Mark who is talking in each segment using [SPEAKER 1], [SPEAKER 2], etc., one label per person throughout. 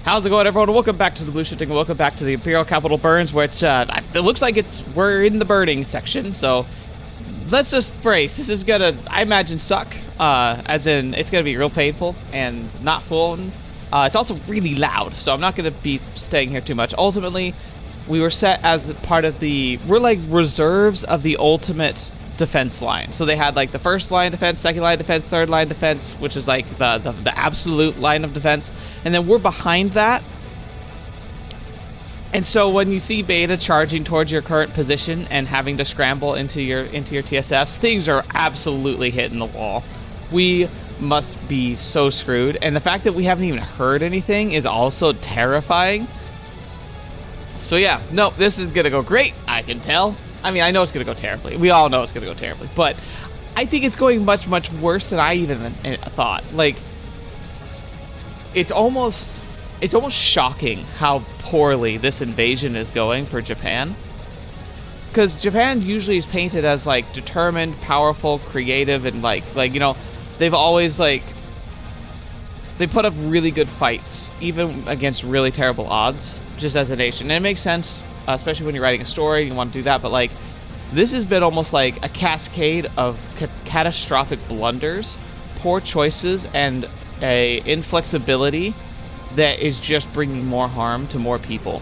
[SPEAKER 1] How's it going, everyone? Welcome back to the Blue Shifting. Welcome back to the Imperial Capital Burns, where it looks like we're in the burning section. So let's just brace. This is gonna, I imagine, suck. As in, it's gonna be real painful and not fun. It's also really loud, so I'm not gonna be staying here too much. Ultimately, we were set as part of we're like reserves of the ultimate defense line. So they had like the first line defense, second line defense, third line defense, which is like the absolute line of defense, and then we're behind that. And so when you see Beta charging towards your current position and having to scramble into your TSFs, things are absolutely hitting the wall. We must be so screwed, and the fact that we haven't even heard anything is also terrifying. So yeah, no, this is gonna go great, I can tell. I mean, I know it's going to go terribly. We all know it's going to go terribly. But I think it's going much, much worse than I even thought. Like, it's almost shocking how poorly this invasion is going for Japan. Because Japan usually is painted as, like, determined, powerful, creative, and, like, you know, they've always, like, they put up really good fights, even against really terrible odds, just as a nation. And it makes sense. Especially when you're writing a story, you want to do that, but like, this has been almost like a cascade of catastrophic blunders, poor choices, and a inflexibility that is just bringing more harm to more people.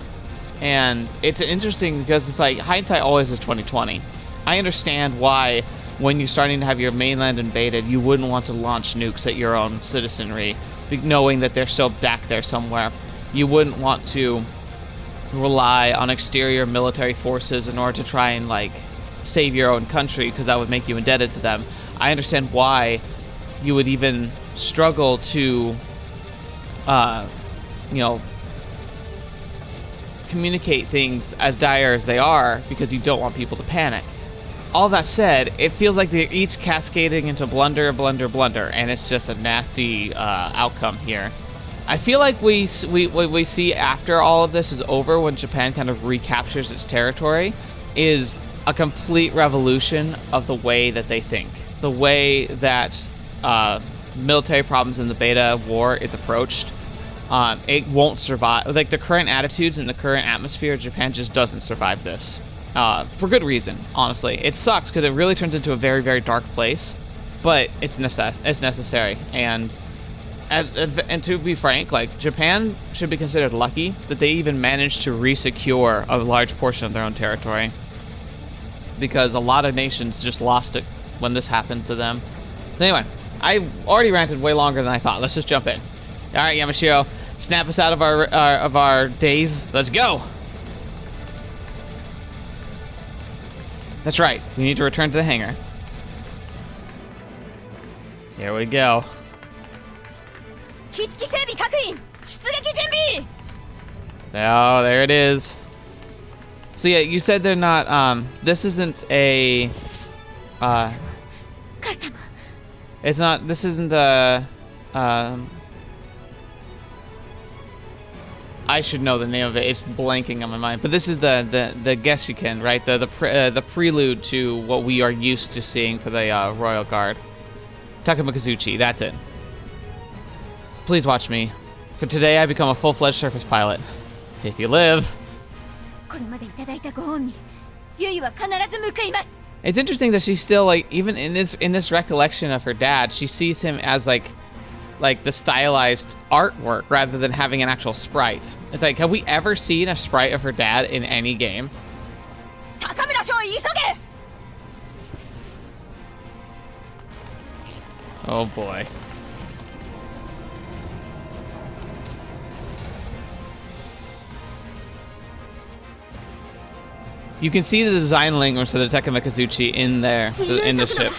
[SPEAKER 1] And it's interesting because it's like, hindsight always is 2020. I understand why, when you're starting to have your mainland invaded, you wouldn't want to launch nukes at your own citizenry, knowing that they're still back there somewhere. You wouldn't want to rely on exterior military forces in order to try and like save your own country, because that would make you indebted to them. I understand why you would even struggle to you know, communicate things as dire as they are, because you don't want people to panic. All that said, it feels like they're each cascading into blunder, and it's just a nasty outcome here. I feel like we see after all of this is over, when Japan kind of recaptures its territory, is a complete revolution of the way that they think. The way that military problems in the Beta War is approached. It won't survive. Like, the current attitudes and the current atmosphere of Japan just doesn't survive this. For good reason, honestly. It sucks because it really turns into a very, very dark place, but it's necessary. And to be frank, like, Japan should be considered lucky that they even managed to re-secure a large portion of their own territory, because a lot of nations just lost it when this happens to them. Anyway, I already ranted way longer than I thought. Let's just jump in. All right, Yamashiro, snap us out of our daze. Let's go. That's right. We need to return to the hangar. Here we go. Oh, there it is. So yeah, you said they're not, this isn't a, it's not, this isn't a, I should know the name of it, it's blanking on my mind, but this is the Geshiken, right? The prelude to what we are used to seeing for the, Royal Guard. Takamura Yui, that's it. Please watch me. For today, I become a full-fledged surface pilot. If you live. It's interesting that she's still, like, even in this recollection of her dad, she sees him as like the stylized artwork rather than having an actual sprite. It's like, have we ever seen a sprite of her dad in any game? Oh boy. You can see the design language of the Takamura Yui in there, in the ship.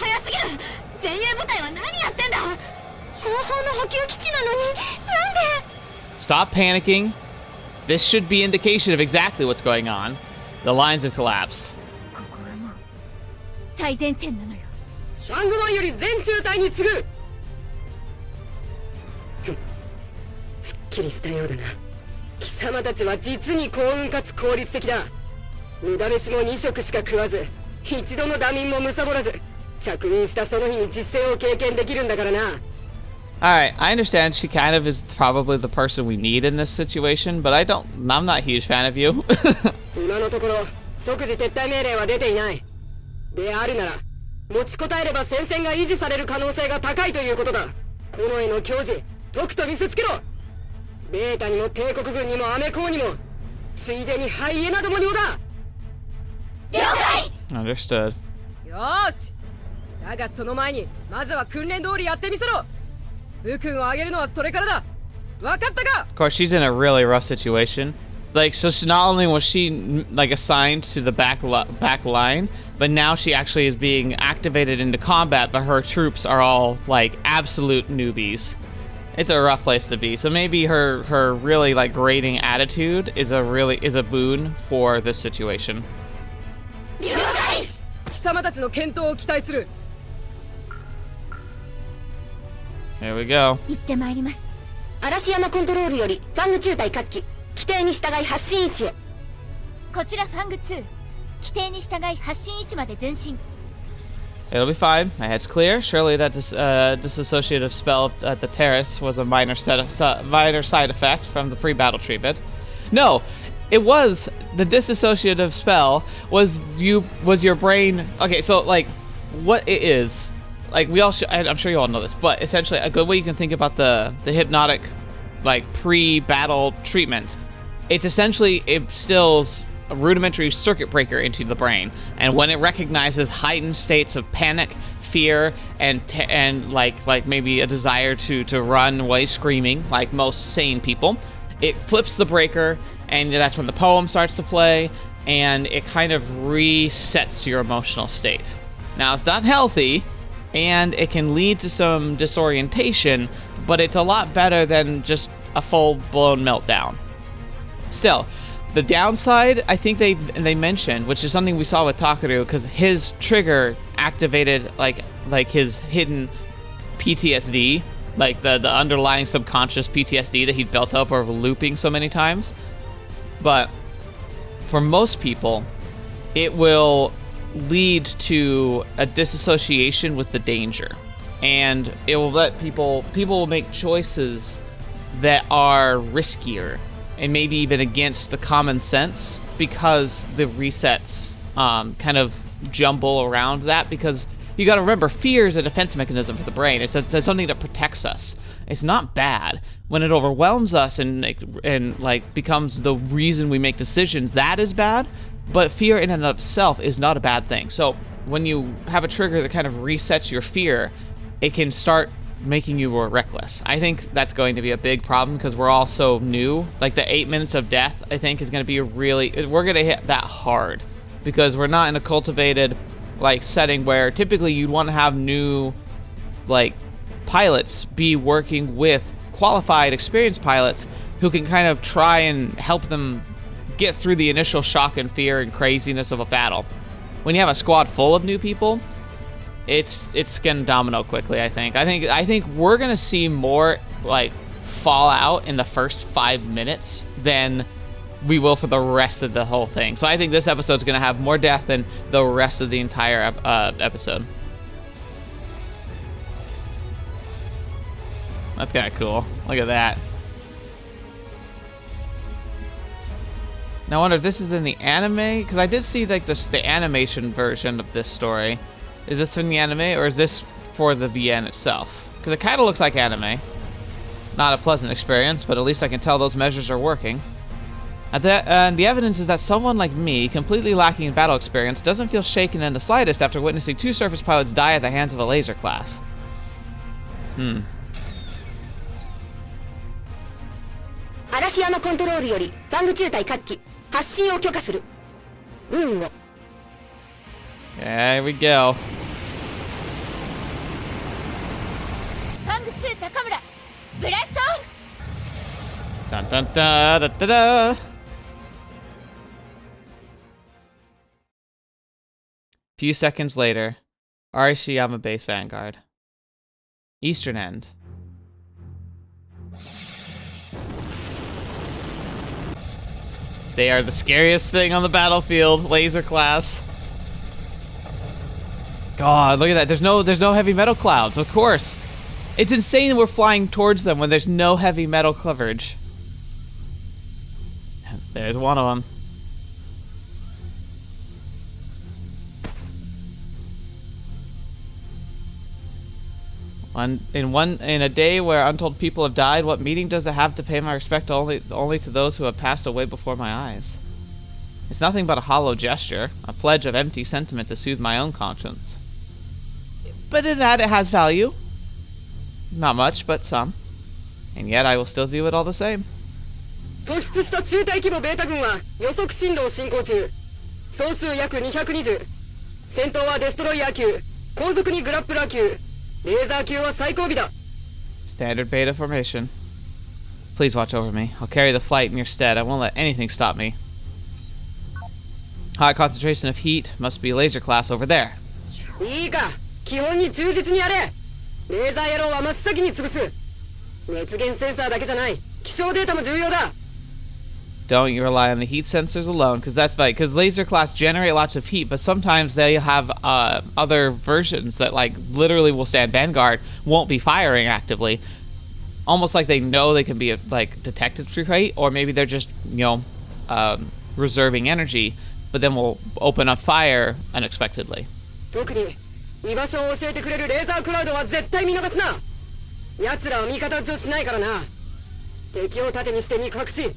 [SPEAKER 1] Stop panicking. This should be indication of exactly what's going on. The lines have collapsed. Alright, I understand she kind of is probably the person we need in this situation, but I'm not a huge fan of you.
[SPEAKER 2] 今のところ即時撤退命令は出ていない。であるなら持ちこたえれば戦線が維持される可能性が高いということだ。炎への矜持とくと見せつけろ。ベータにも帝国軍にもアメコーにもついでにハイエナどもにもだ。了解。
[SPEAKER 1] Understood.
[SPEAKER 2] よーし。だがその前にまずは訓練通りやってみせろ。武君を上げるのはそれからだ。わかったか?
[SPEAKER 1] Of course, she's in a really rough situation. Like, so she, not only was she like assigned to the back line, but now she actually is being activated into combat. But her troops are all like absolute newbies. It's a rough place to be. So maybe her really like grating attitude is a boon for this situation.
[SPEAKER 2] 了解。貴様たちの健闘を期待する。
[SPEAKER 1] Here we go.
[SPEAKER 3] 行ってまいります。
[SPEAKER 2] 嵐山コントロールよりファング中隊各機規定に従い発進位置へ。
[SPEAKER 3] こちらファング2。規定に従い発進位置まで前進。
[SPEAKER 1] It'll be fine. My head's clear. Surely that disassociative spell at the terrace was a minor side effect from the pre-battle treatment. No, it was the disassociative spell was your brain. Okay, so like what it is. Like I'm sure you all know this, but essentially a good way you can think about the hypnotic, like pre-battle treatment, it's essentially it instills a rudimentary circuit breaker into the brain, and when it recognizes heightened states of panic, fear, and like maybe a desire to run away screaming, like most sane people, it flips the breaker, and that's when the poem starts to play, and it kind of resets your emotional state. Now it's not healthy. And it can lead to some disorientation, but it's a lot better than just a full-blown meltdown. Still, the downside, I think they mentioned, which is something we saw with Takamura, because his trigger activated like his hidden PTSD, like the underlying subconscious PTSD that he'd built up over looping so many times. But for most people, it will lead to a disassociation with the danger, and it will let people will make choices that are riskier and maybe even against the common sense, because the resets kind of jumble around that. Because you got to remember, fear is a defense mechanism for the brain. It's something that protects us. It's not bad. When it overwhelms us and like becomes the reason we make decisions, that is bad. But fear in and of itself is not a bad thing. So when you have a trigger that kind of resets your fear, it can start making you more reckless. I think that's going to be a big problem because we're all so new. Like the 8 minutes of death, I think, is going to be we're going to hit that hard because we're not in a cultivated like setting where typically you'd want to have new like pilots be working with qualified, experienced pilots who can kind of try and help them get through the initial shock and fear and craziness of a battle. When you have a squad full of new people, it's gonna domino quickly. I think we're gonna see more like fallout in the first 5 minutes than we will for the rest of the whole thing. So I think this episode's gonna have more death than the rest of the entire episode. That's kind of cool. Look at that. Now I wonder if this is in the anime, because I did see like the animation version of this story. Is this in the anime, or is this for the VN itself? Because it kind of looks like anime. Not a pleasant experience, but at least I can tell those measures are working. And the evidence is that someone like me, completely lacking in battle experience, doesn't feel shaken in the slightest after witnessing 2 surface pilots die at the hands of a laser class. Hmm.
[SPEAKER 2] 嵐山コントロールよりファング中隊各機発進を許可する。運を。
[SPEAKER 1] There we go.
[SPEAKER 3] ファング2高村ブラスト。
[SPEAKER 1] Dun dun da da da da. Few seconds later, Arashiyama Base Vanguard. Eastern End. They are the scariest thing on the battlefield, laser class. God, look at that. There's no heavy metal clouds, of course. It's insane that we're flying towards them when there's no heavy metal coverage. There's one of them. In a day where untold people have died, what meaning does it have to pay my respect only to those who have passed away before my eyes? It's nothing but a hollow gesture, a pledge of empty sentiment to soothe my own conscience. But in that it has value. Not much, but some. And yet I will still do it all the same.
[SPEAKER 2] 突出した中大規模ベータ軍は予測進路を進行中。総数約220。戦闘はデストロイヤー級、後続にグラップラー級、レーザー級は最後尾だ。
[SPEAKER 1] Standard beta formation. Please watch over me. I'll carry the flight in your stead. I won't let anything stop me. High concentration of heat must be laser class over there.
[SPEAKER 2] いいか、基本に忠実にやれ。レーザー野郎は真っ先に潰す。熱源センサーだけじゃない、気象データも重要だ。
[SPEAKER 1] Don't you rely on the heat sensors alone, because that's right. Because laser class generate lots of heat, but sometimes they have other versions that like literally will stand vanguard, won't be firing actively, almost like they know they can be like detected through heat, or maybe they're just reserving energy, but then will open up fire unexpectedly.
[SPEAKER 2] 特に居場所を教えてくれるレーザークラウドは絶対見逃すな。奴らは味方打ちをしないからな。敵を盾にして肉薄し。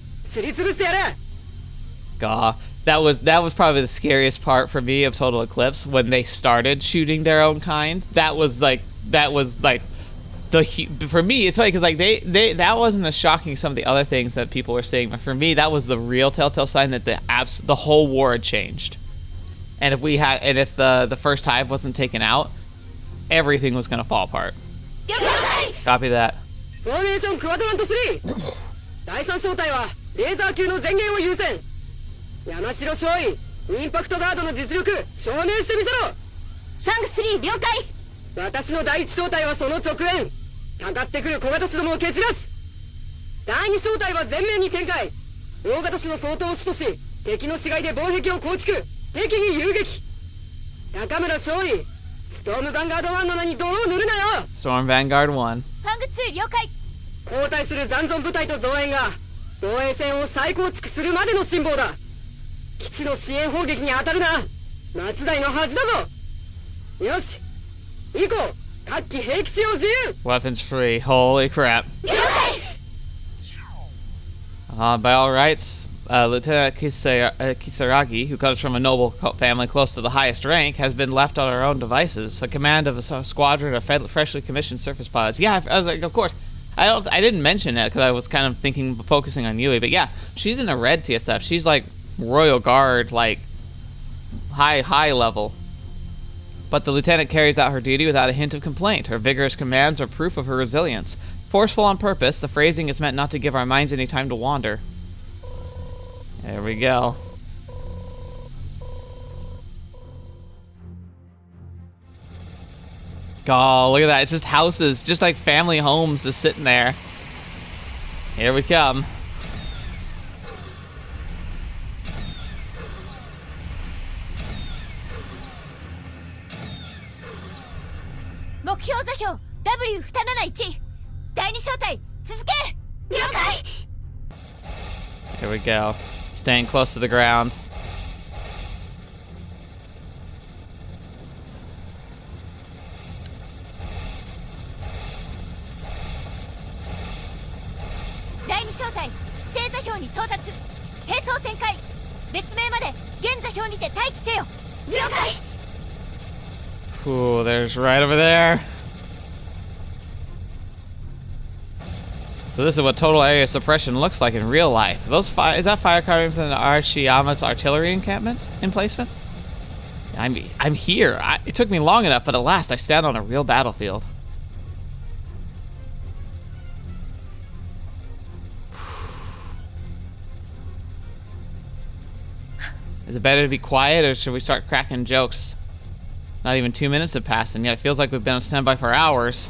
[SPEAKER 1] God, that was probably the scariest part for me of Total Eclipse when they started shooting their own kind. That was like for me it's funny because like they that wasn't as shocking as some of the other things that people were saying, but for me that was the real telltale sign that the whole war had changed. And if the first hive wasn't taken out, everything was gonna fall apart. Copy that.
[SPEAKER 2] Formation Quadrant 3. 第3小隊はレーザー級の前言を優先。山城少尉、インパクトガードの実力証明してみせろ。
[SPEAKER 3] ファング3了解。
[SPEAKER 2] 私の第1小隊はその直縁。かかってくる小型種どもを蹴散らす。第2小隊は前面に展開。大型種の相当を主とし、敵の市街で防壁を構築。敵に遊撃。高村少尉、ストームヴァンガード1の名に泥を塗るなよ。
[SPEAKER 1] Storm Vanguard 1。
[SPEAKER 3] ファング2了解。
[SPEAKER 2] 交代する残存部隊と増援が防衛線を再構築するまでの辛抱だ。基地の支援砲撃に当たるな。松代の恥だぞ。よし、行こう。各機兵器使用自由。
[SPEAKER 1] Weapons free. Holy crap. By all rights, Lieutenant Kisaragi, who comes from a noble family close to the highest rank, has been left on our own devices. A command of a squadron of freshly commissioned surface pilots. Yeah, I was like, of course. I didn't mention it because I was kind of focusing on Yui, but yeah, she's in a red TSF. She's like Royal Guard, like high level. But the lieutenant carries out her duty without a hint of complaint. Her vigorous commands are proof of her resilience. Forceful on purpose, the phrasing is meant not to give our minds any time to wander. There we go. Oh, look at that. It's just houses, just like family homes just sitting there. Here we come.
[SPEAKER 3] W271 第2小隊続け。了解。
[SPEAKER 1] Here we go. Staying close to the ground. Ooh, there's right over there. So this is what total area suppression looks like in real life. Is that fire coming from the Arashiyama's artillery encampment emplacement? I'm here. It took me long enough, but at last I stand on a real battlefield. Is it better to be quiet, or should we start cracking jokes? Not even 2 minutes have passed, and yet it feels like we've been on standby for hours.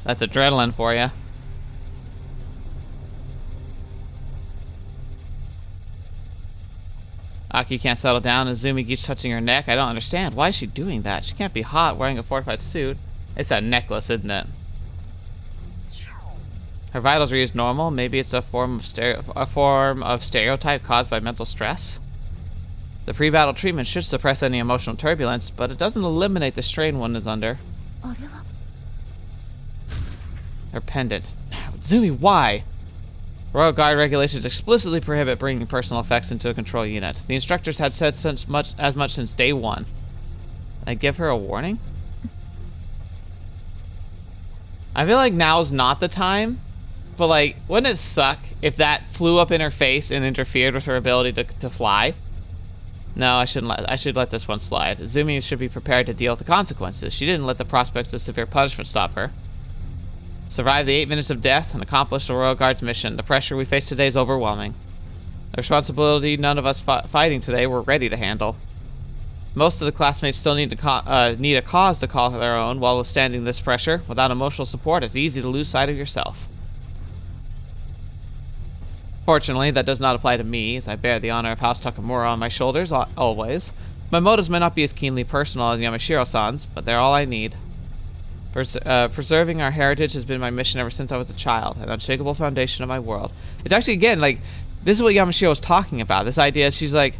[SPEAKER 1] That's adrenaline for you. Aki can't settle down, and Zumi keeps touching her neck. I don't understand. Why is she doing that? She can't be hot wearing a fortified suit. It's that necklace, isn't it? Her vitals read normal. Maybe it's a form of stereotype caused by mental stress. The pre-battle treatment should suppress any emotional turbulence, but it doesn't eliminate the strain one is under. Her pendant. Zumi, why? Royal Guard regulations explicitly prohibit bringing personal effects into a control unit. The instructors had said as much since day one. I give her a warning? I feel like now's not the time, but like, wouldn't it suck if that flew up in her face and interfered with her ability to fly? No, I should let this one slide. Zumi should be prepared to deal with the consequences. She didn't let the prospect of severe punishment stop her. Survive the 8 minutes of death and accomplish the Royal Guard's mission. The pressure we face today is overwhelming. The responsibility none of us fighting today were ready to handle. Most of the classmates still need a cause to call their own while withstanding this pressure. Without emotional support, it's easy to lose sight of yourself. Fortunately, that does not apply to me, as I bear the honor of House Takamura on my shoulders always. My motives may not be as keenly personal as Yamashiro-san's, but they're all I need. Preserving our heritage has been my mission ever since I was a child, an unshakable foundation of my world. It's actually, again, like, this is what Yamashiro was talking about. This idea, she's like,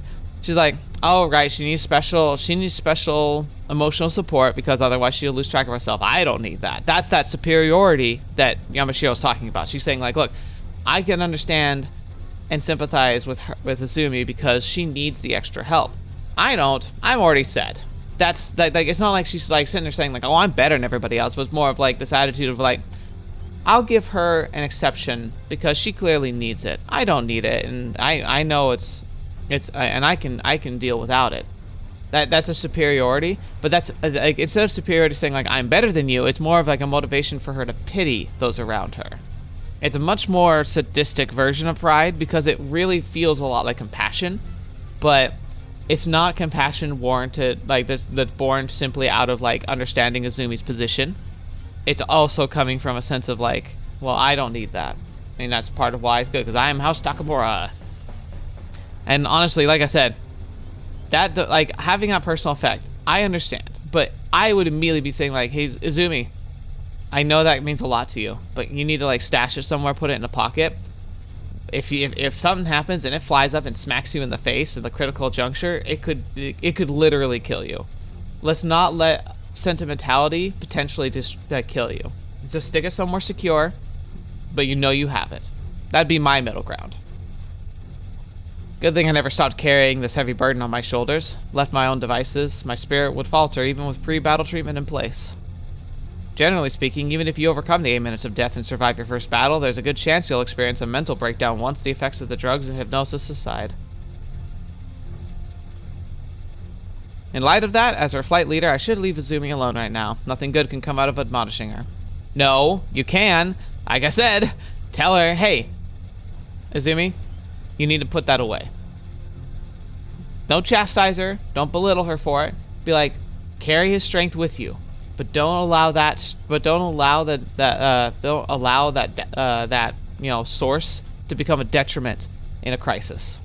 [SPEAKER 1] oh right, she needs special emotional support because otherwise she'll lose track of herself. I don't need that. That's that superiority that Yamashiro was talking about. She's saying like, look, I can understand and sympathize with Azumi because she needs the extra help. I don't. I'm already set. That's like it's not like she's like sitting there saying like, oh, I'm better than everybody else. But it's more of like this attitude of like, I'll give her an exception because she clearly needs it. I don't need it, and I know it's and I can deal without it. That's a superiority, but that's like, instead of superiority saying like I'm better than you, it's more of like a motivation for her to pity those around her. It's a much more sadistic version of pride because it really feels a lot like compassion, but it's not compassion warranted like that's born simply out of like understanding Azumi's position. It's also coming from a sense of like, well, I don't need that. I mean, that's part of why it's good because I am House Takamura. And honestly, like I said, that like having that personal effect, I understand, but I would immediately be saying like, hey, Azumi, I know that means a lot to you, but you need to like stash it somewhere, put it in a pocket. If something happens and it flies up and smacks you in the face at the critical juncture, it could literally kill you. Let's not let sentimentality potentially just kill you. Just stick it somewhere secure, but you know you have it. That'd be my middle ground. Good thing I never stopped carrying this heavy burden on my shoulders. Left my own devices, my spirit would falter even with pre-battle treatment in place. Generally speaking, even if you overcome the 8 minutes of death and survive your first battle, there's a good chance you'll experience a mental breakdown once the effects of the drugs and hypnosis subside. In light of that, as our flight leader, I should leave Azumi alone right now. Nothing good can come out of admonishing her. No, you can. Like I said, tell her, hey, Azumi, you need to put that away. Don't chastise her. Don't belittle her for it. Be like, carry his strength with you, but don't allow that. But don't allow that source to become a detriment in a crisis.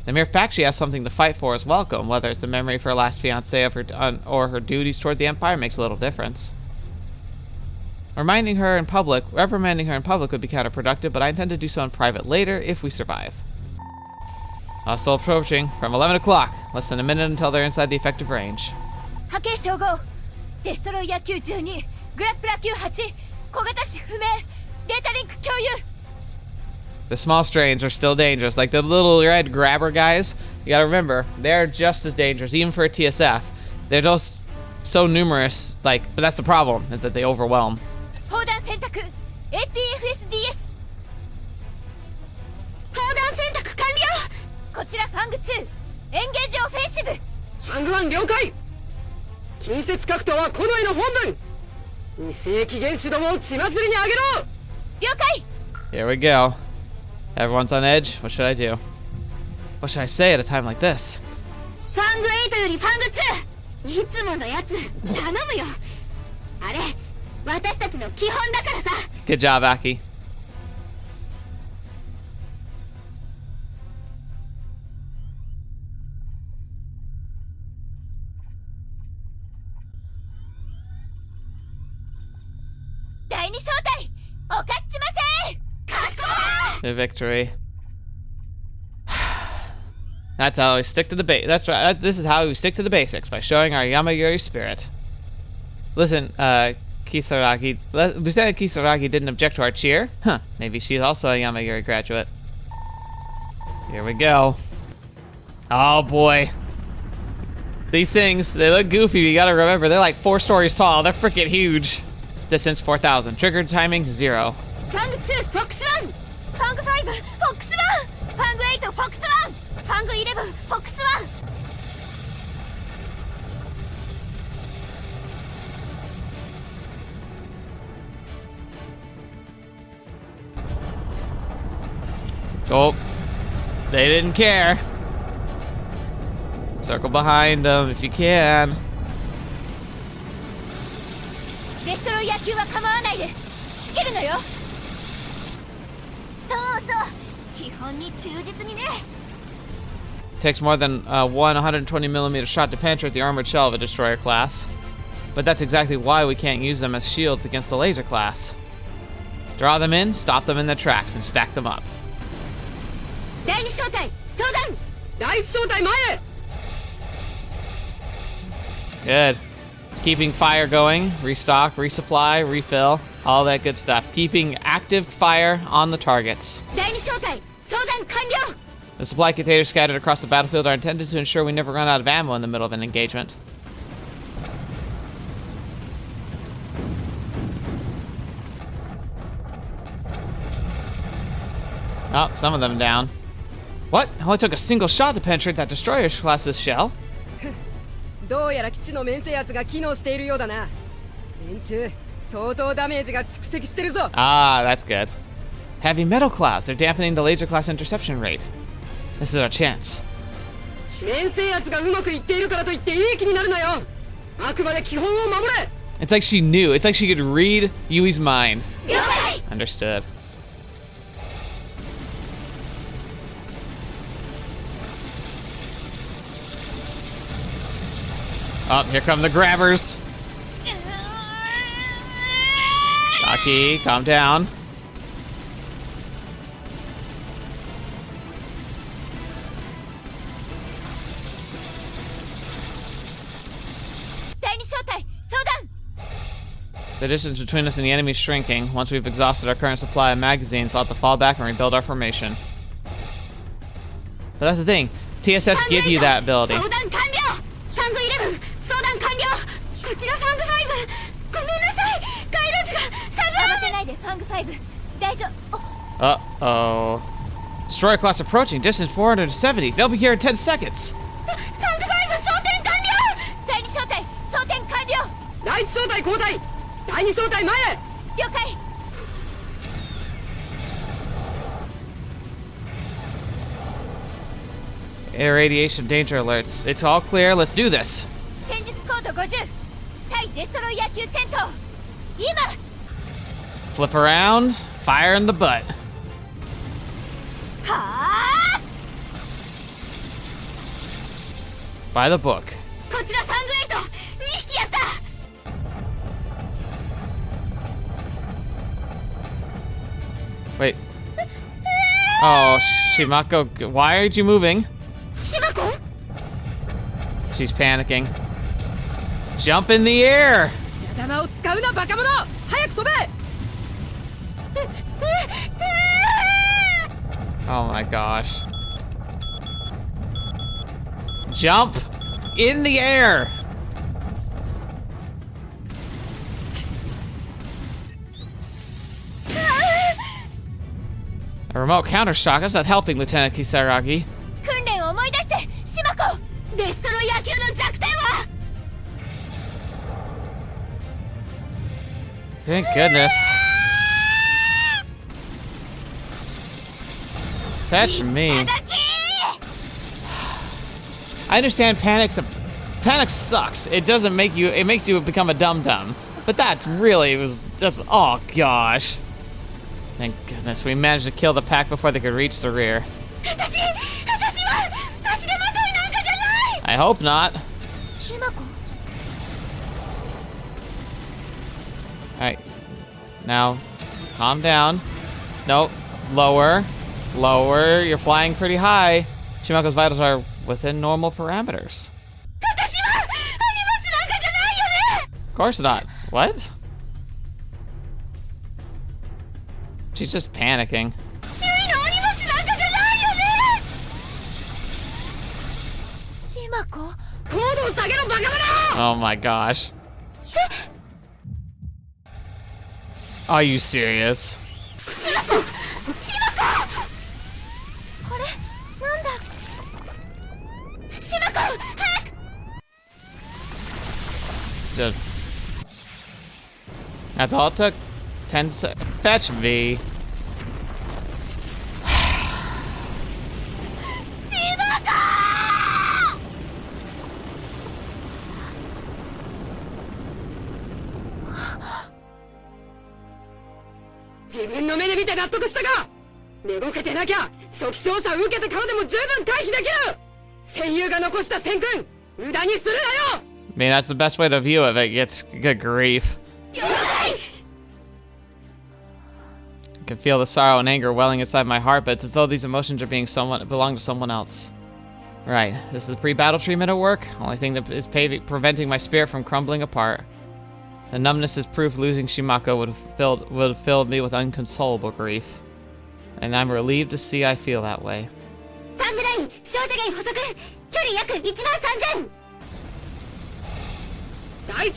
[SPEAKER 1] The mere fact she has something to fight for is welcome. Whether it's the memory of her last fiancé or her duties toward the Empire makes a little difference. Reprimanding her in public would be counterproductive, but I intend to do so in private later if we survive. Hostile approaching from 11 o'clock. Less than a minute until they're inside the effective range. The small strains are still dangerous. Like the little red grabber guys, you gotta remember, they're just as dangerous, even for a TSF. They're just so numerous, but that's the problem, is that they overwhelm. Here we go. Everyone's on edge. What should I do? What should I say at a time like this? Good job, Aki. The victory. That's how we stick to the base. That's right. This is how we stick to the basics, by showing our Yamayuri spirit. Listen, Kisaragi. Lieutenant Kisaragi didn't object to our cheer. Huh. Maybe she's also a Yamayuri graduate. Here we go. Oh boy. These things, they look goofy, but you gotta remember, they're like 4 stories tall. They're freaking huge. Distance 4,000. Trigger timing 0.
[SPEAKER 3] Fang 2 Fox 1 Fang 5 Fox 1 Fang 8 Fox 1 Fang 11 Fox 1
[SPEAKER 1] Oh, they didn't care. Circle behind them if you can.
[SPEAKER 3] デストロイヤー級は構わないでしつけるのよそうそう基本に忠実にね
[SPEAKER 1] Takes more than one 120mm shot to penetrate the armored shell of a destroyer class. But that's exactly why we can't use them as shields against the laser class. Draw them in, stop them in their tracks, and stack them up.
[SPEAKER 2] 第二小隊相談第一小隊前へ
[SPEAKER 1] Good. Keeping fire going, restock, resupply, refill, all that good stuff. Keeping active fire on the targets.
[SPEAKER 3] 第二小隊相談完了
[SPEAKER 1] The supply containers scattered across the battlefield are intended to ensure we never run out of ammo in the middle of an engagement. Oh, some of them down. What? It only took a single shot to penetrate that destroyer class's shell?
[SPEAKER 2] どうやら基地の面制圧が機能しているようだな連中相当ダメージが蓄積してるぞ
[SPEAKER 1] Ah, that's good. Heavy metal clouds. They're dampening the laser class interception rate. This is our chance.
[SPEAKER 2] 面制圧がうまくいっているからといっていい気になるなよあくまで基本を守れ
[SPEAKER 1] It's like she knew. It's like she could read Yui's mind.
[SPEAKER 3] 了解
[SPEAKER 1] Understood. Oh, here come the grabbers. Taki, calm down. The distance between us and the enemy is shrinking. Once we've exhausted our current supply of magazines, we'll have to fall back and rebuild our formation. But that's the thing. TSFs give you that ability.
[SPEAKER 3] 相談完了ファング11相談完了こちらファング5ごめんなさい街路樹が慌てないでファング5大丈夫
[SPEAKER 1] Uh-oh. Destroyer class approaching. Distance 470. They'll be here in 10 seconds.
[SPEAKER 3] ファング5装填完了第二小隊装填完了
[SPEAKER 2] 第一小隊交代第二小隊前へ
[SPEAKER 3] 了解
[SPEAKER 1] Air radiation danger alerts. It's all clear. Let's do this.
[SPEAKER 3] 戦術コード50対デストロイヤー級戦闘今
[SPEAKER 1] Flip around. Fire in the butt.
[SPEAKER 3] はあ
[SPEAKER 1] By the book.
[SPEAKER 3] こちらファング8 2匹やった
[SPEAKER 1] Wait. Oh, Shimako. Why aren't you moving?
[SPEAKER 3] 島子
[SPEAKER 1] She's panicking. Jump in the air.
[SPEAKER 2] 矢玉を使うなバカ者早く飛べ
[SPEAKER 1] Oh my gosh. Jump in the air. A remote counter shock. That's not helping, Lieutenant Kisaragi.
[SPEAKER 3] 訓練を思い出して島子デストロイヤー級の弱点は
[SPEAKER 1] Thank goodness. Fetch me. I understand panic sucks. It doesn't make you, it makes you become a dum-dum. But that's really, oh gosh. Thank goodness, we managed to kill the pack before they could reach the rear. I hope not.
[SPEAKER 3] 島子
[SPEAKER 1] Alright. Now, calm down. No, Lower. Lower. You're flying pretty high. Shimako's vitals are within normal parameters. Of course not. What? She's just panicking. Oh my gosh. Are you serious? Just... That's all it took. 10 seconds. Fetch V. I mean, that's the best way to view it. It gets good grief. I can feel the sorrow and anger welling inside my heart, but it's as though these emotions are belong to someone else. Right, this is the pre-battle treatment at work. Only thing that is preventing my spirit from crumbling apart. The numbness is proof losing Shimako would have filled me with inconsolable grief. And I'm relieved to see I feel that way.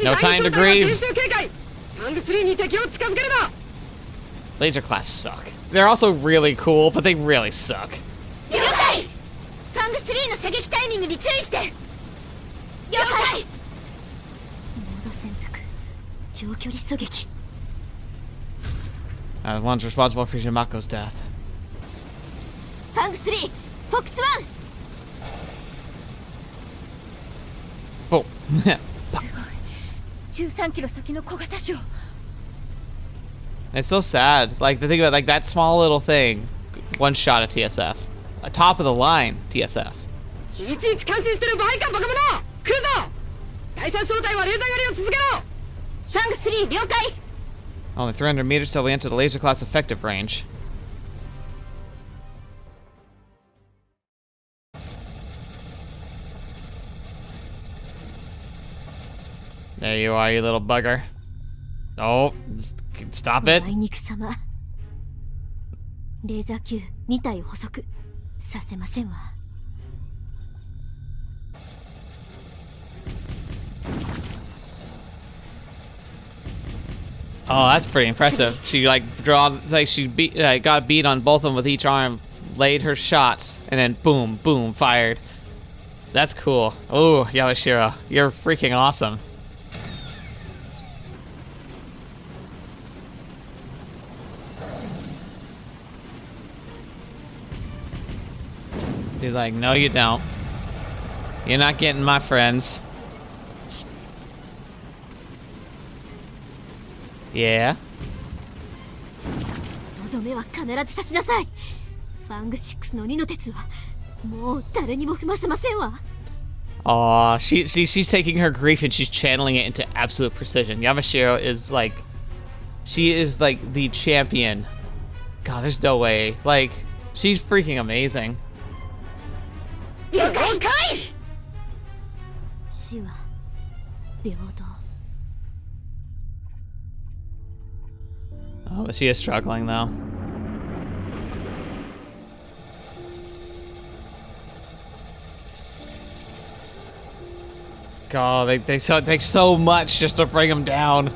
[SPEAKER 1] No time to grieve. Laser class suck. They're also really cool, but they really suck. The one's responsible for Shimako's death. Oh. It's so sad. Like, the thing about, like, that small little thing, one shot at TSF. A top of the line TSF. Only 300 meters till we enter the laser class effective range. There you are, you little bugger. Oh, stop it. Oh, that's pretty impressive. She got beat on both of them with each arm, laid her shots, and then boom, boom, fired. That's cool. Oh, Yamashiro, you're freaking awesome. He's like, no, you don't. You're not getting my friends. Yeah. Aw, she's taking her grief and she's channeling it into absolute precision. Yamashiro is like, she is like the champion. God, there's no way. Like, she's freaking amazing. Oh, but she is struggling though. God, they take so much just to bring him down.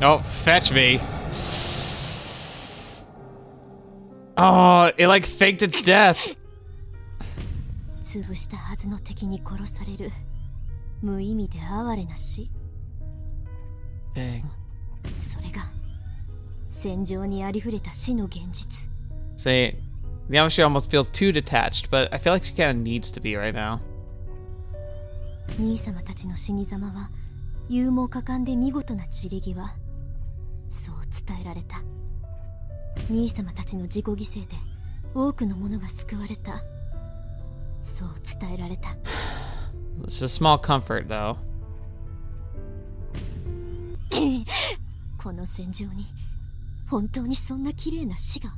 [SPEAKER 1] Oh, fetch me. Oh, it like faked its death. Dang. Say, Yamashiro almost feels too detached, but I feel like she kind of needs to be right now. It's a small comfort, though.
[SPEAKER 3] この戦場に本当にそんな綺麗な死が。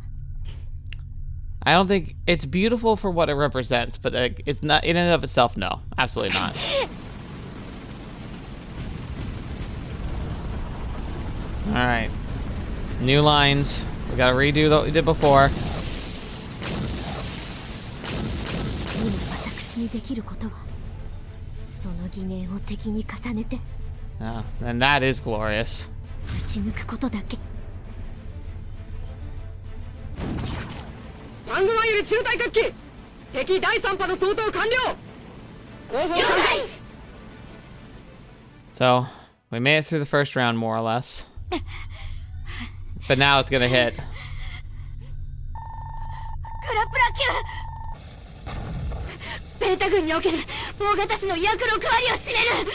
[SPEAKER 1] I don't think it's beautiful for what it represents, but it's not in and of itself. No, absolutely not. All right, new lines. We gotta redo what we did before.
[SPEAKER 3] 今私にできることはその疑念を敵に重ねて
[SPEAKER 1] Oh, and that is glorious.
[SPEAKER 3] 打ち抜くことだけ。
[SPEAKER 2] 番組より中隊各機敵第3波の相当完了。後方3回。
[SPEAKER 1] So we made it through the first round more or less, but now it's gonna hit.
[SPEAKER 3] グラップラー級ベータ軍における大型種の役6割を占める。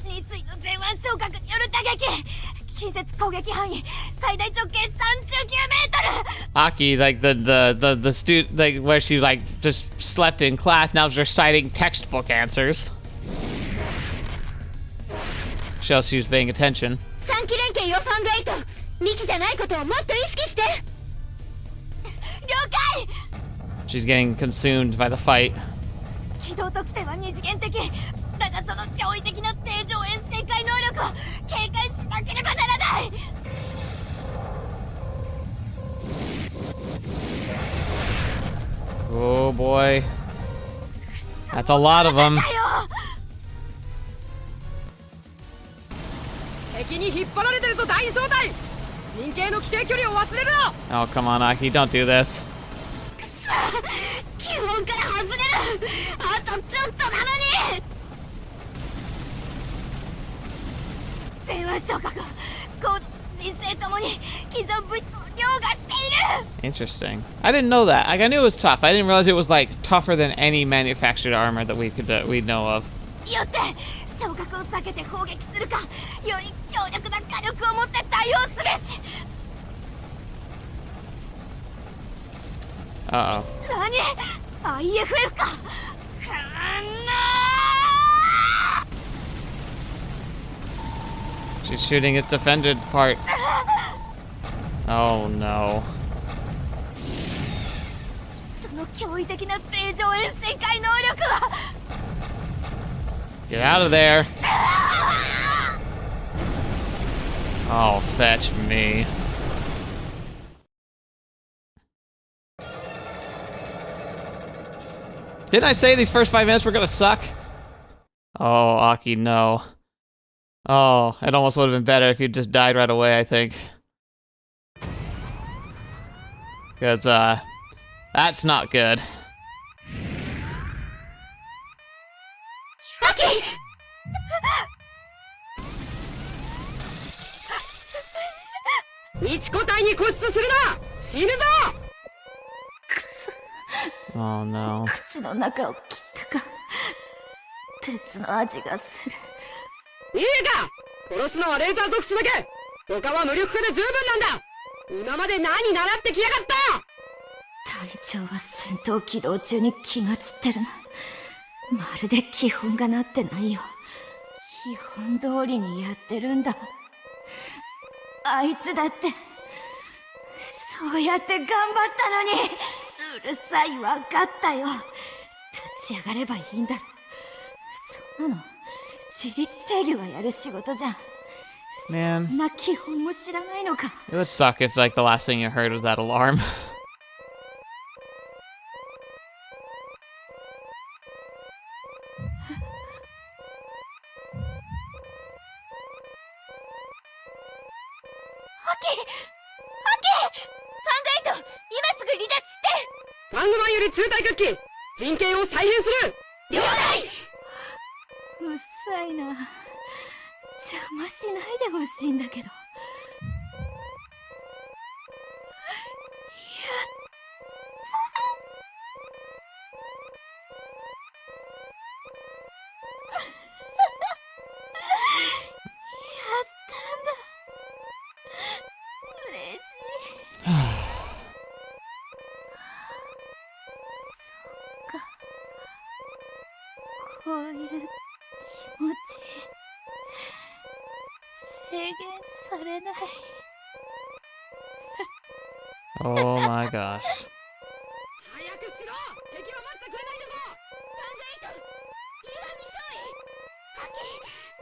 [SPEAKER 3] 立位の前腕昇格による打撃。近接攻撃範囲最大直径39メートル。
[SPEAKER 1] Aki, like the student, like where she like just slept in class, now is reciting textbook answers. Shows she was paying attention.
[SPEAKER 3] 3機連携よファング8。2機じゃないことをもっと意識して。了解。
[SPEAKER 1] She's getting consumed by the fight.
[SPEAKER 3] 機動特性は二次元的だが、その驚異的な正常円旋回能力を警戒しなければならない。
[SPEAKER 1] Oh boy, that's a lot of them.
[SPEAKER 2] 敵に引っ張られてるぞ第2小隊。陣形の規定距離を忘れるな。
[SPEAKER 1] Oh, come on, Aki, don't do this.
[SPEAKER 3] 基本から外れる。あとちょっとなのに。前腕昇格高度人生ともに既存物質を凌駕している。
[SPEAKER 1] Interesting. I didn't know that. Like, I knew it was tough. I didn't realize it was like tougher than any manufactured armor that we know of.
[SPEAKER 3] よって昇格を避けて砲撃するか、より強力な火力を持って対応すべし。
[SPEAKER 1] Uh-oh.
[SPEAKER 3] 何 IFF か。
[SPEAKER 1] She's shooting its defended part. Oh no.
[SPEAKER 3] その驚異的な正常円旋回能力は。
[SPEAKER 1] Get out of there. Oh, fetch me. Didn't I say these first 5 minutes were gonna suck? Oh, Aki, no. Oh, it almost would have been better if you just died right away, I think. Because, that's not good.
[SPEAKER 3] アキ
[SPEAKER 2] 1個体に固執するな。死ぬぞ。
[SPEAKER 1] Oh, no.
[SPEAKER 3] 口の中を切ったか。鉄の味がする。
[SPEAKER 2] いいか、殺すのはレーザー属種だけ。他は無力化で十分なんだ。今まで何習ってきやがった。
[SPEAKER 3] 隊長は戦闘起動中に気が散ってるな。まるで基本がなってないよ。基本通りにやってるんだ。あいつだってそうやって頑張ったのに。うるさい、わかったよ。立ち上がればいいんだろ。そんなの自律制御がやる仕事じゃん。
[SPEAKER 1] Man,
[SPEAKER 3] そんな基本も知らないのか。
[SPEAKER 1] it would suck if like the last thing you heard was that alarm.
[SPEAKER 3] ファングエイト、今すぐ離脱して。
[SPEAKER 2] ファングマンより中隊各機陣形を再編する。
[SPEAKER 3] 了解。うっさいな。邪魔しないでほしいんだけど。こういう気持ち制限されない。
[SPEAKER 1] Oh my gosh.
[SPEAKER 2] 早くしろ。敵は待っちゃくれないんだぞ。なんでいいか。岩見少尉。ハッキー、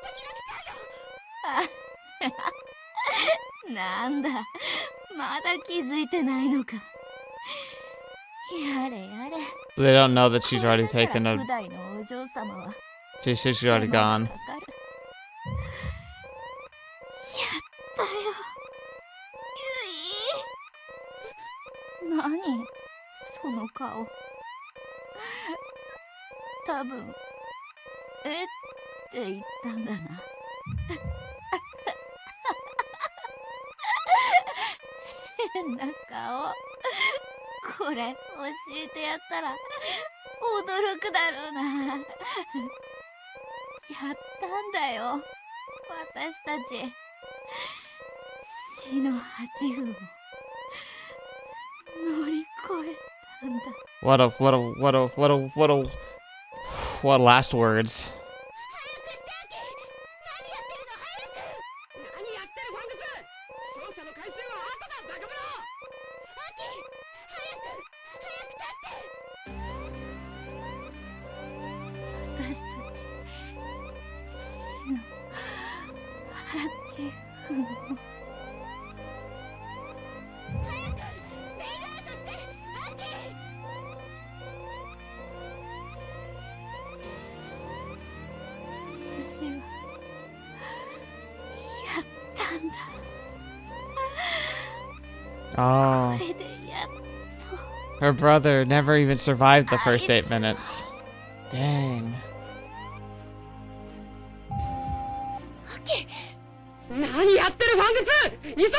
[SPEAKER 2] 敵が来ちゃうよ。
[SPEAKER 3] なんだ、まだ気づいてないのか。やれやれ。
[SPEAKER 1] They don't know that she's already taken a.
[SPEAKER 3] 古代のお嬢様は
[SPEAKER 1] She's already gone.
[SPEAKER 3] やったよ、ゆい。何その顔。多分えって言ったんだな。変な顔。これ教えてやったら驚くだろうな。やったんだよ、私たち。死の8分を乗り越えたんだ。
[SPEAKER 1] What last words.
[SPEAKER 2] 何やってるファングズ。勝者の回収は後だ、バカ者。アキ、早く
[SPEAKER 3] 私たち死の8分を。
[SPEAKER 2] 早くメイドアウトして、アキ。
[SPEAKER 3] 私はやったんだ。
[SPEAKER 1] Oh.
[SPEAKER 3] これでやっと。
[SPEAKER 1] Her brother never even survived the first 8 minutes. Dang.
[SPEAKER 2] アキ、何やってるファングズ。急げ。